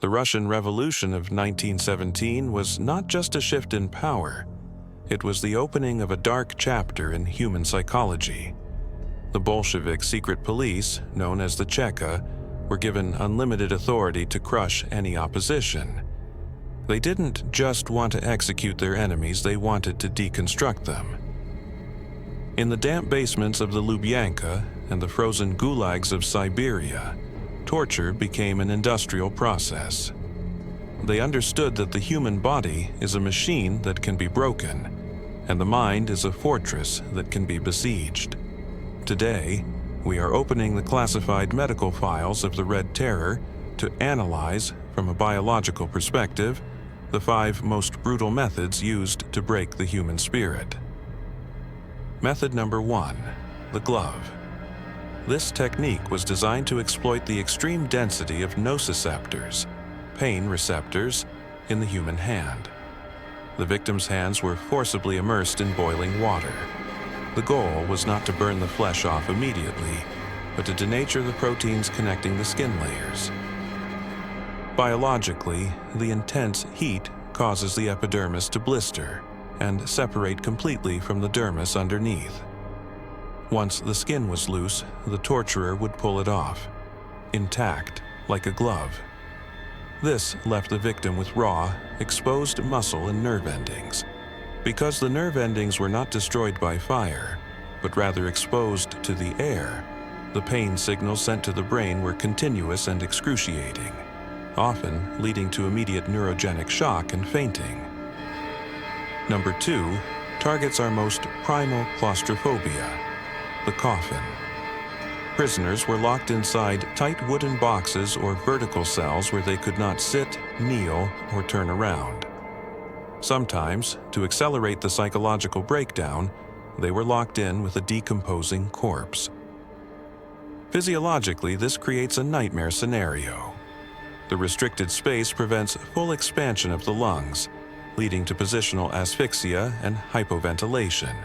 The Russian Revolution of 1917 was not just a shift in power, it was the opening of a dark chapter in human psychology. The Bolshevik secret police, known as the Cheka, were given unlimited authority to crush any opposition. They didn't just want to execute their enemies, they wanted to deconstruct them. In the damp basements of the Lubyanka and the frozen Gulags of Siberia, torture became an industrial process. They understood that the human body is a machine that can be broken, and the mind is a fortress that can be besieged. Today, we are opening the classified medical files of the Red Terror to analyze, from a biological perspective, the 5 most brutal methods used to break the human spirit. Method number 1, the glove. This technique was designed to exploit the extreme density of nociceptors, pain receptors, in the human hand. The victim's hands were forcibly immersed in boiling water. The goal was not to burn the flesh off immediately, but to denature the proteins connecting the skin layers. Biologically, the intense heat causes the epidermis to blister and separate completely from the dermis underneath. Once the skin was loose, the torturer would pull it off, intact, like a glove. This left the victim with raw, exposed muscle and nerve endings. Because the nerve endings were not destroyed by fire, but rather exposed to the air, the pain signals sent to the brain were continuous and excruciating, often leading to immediate neurogenic shock and fainting. Number 2 targets our most primal claustrophobia, the coffin. Prisoners were locked inside tight wooden boxes or vertical cells where they could not sit, kneel, or turn around. Sometimes, to accelerate the psychological breakdown, they were locked in with a decomposing corpse. Physiologically, this creates a nightmare scenario. The restricted space prevents full expansion of the lungs, leading to positional asphyxia and hypoventilation.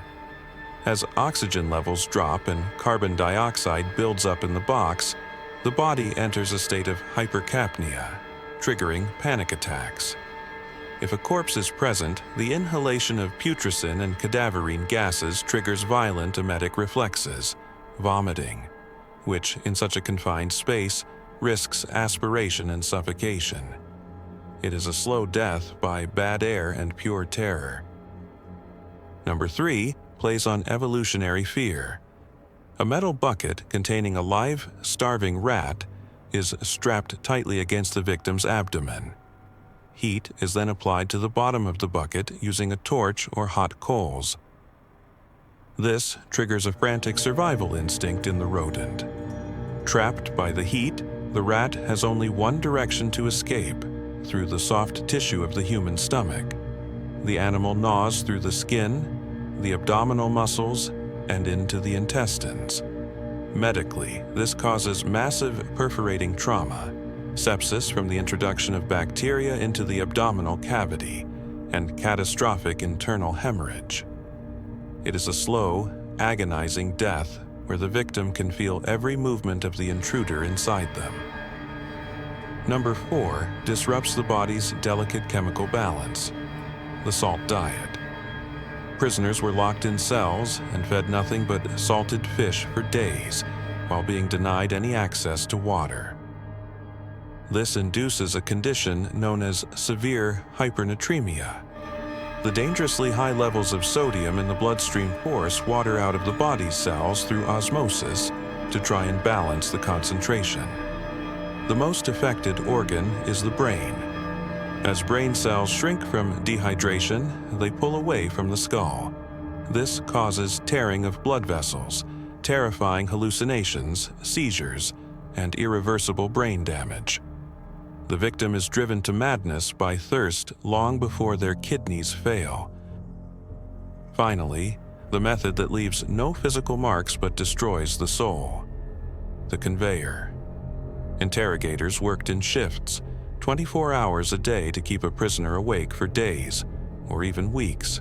As oxygen levels drop and carbon dioxide builds up in the box, the body enters a state of hypercapnia, triggering panic attacks. If a corpse is present, the inhalation of putrescin and cadaverine gases triggers violent emetic reflexes, vomiting, which, in such a confined space, risks aspiration and suffocation. It is a slow death by bad air and pure terror. Number 3 plays on evolutionary fear. A metal bucket containing a live, starving rat is strapped tightly against the victim's abdomen. Heat is then applied to the bottom of the bucket using a torch or hot coals. This triggers a frantic survival instinct in the rodent. Trapped by the heat, the rat has only one direction to escape, through the soft tissue of the human stomach. The animal gnaws through the skin, the abdominal muscles, and into the intestines. Medically, this causes massive perforating trauma, sepsis from the introduction of bacteria into the abdominal cavity, and catastrophic internal hemorrhage. It is a slow, agonizing death where the victim can feel every movement of the intruder inside them. Number 4 disrupts the body's delicate chemical balance, the salt diet. Prisoners were locked in cells and fed nothing but salted fish for days, while being denied any access to water. This induces a condition known as severe hypernatremia. The dangerously high levels of sodium in the bloodstream force water out of the body's cells through osmosis to try and balance the concentration. The most affected organ is the brain. As brain cells shrink from dehydration, they pull away from the skull. This causes tearing of blood vessels, terrifying hallucinations, seizures, and irreversible brain damage. The victim is driven to madness by thirst long before their kidneys fail. Finally, the method that leaves no physical marks but destroys the soul, the conveyor. Interrogators worked in shifts, 24 hours a day to keep a prisoner awake for days, or even weeks.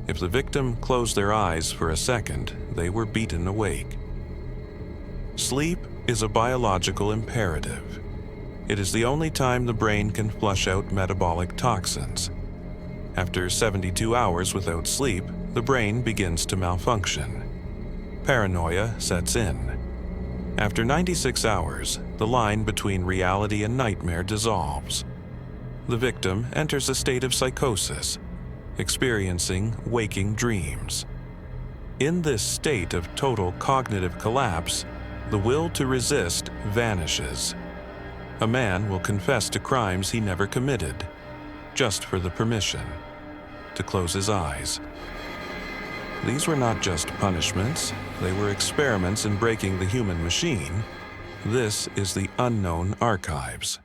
If the victim closed their eyes for a second, they were beaten awake. Sleep is a biological imperative. It is the only time the brain can flush out metabolic toxins. After 72 hours without sleep, the brain begins to malfunction. Paranoia sets in. After 96 hours, the line between reality and nightmare dissolves. The victim enters a state of psychosis, experiencing waking dreams. In this state of total cognitive collapse, the will to resist vanishes. A man will confess to crimes he never committed, just for the permission to close his eyes. These were not just punishments, they were experiments in breaking the human machine. This is the Unknown Archives.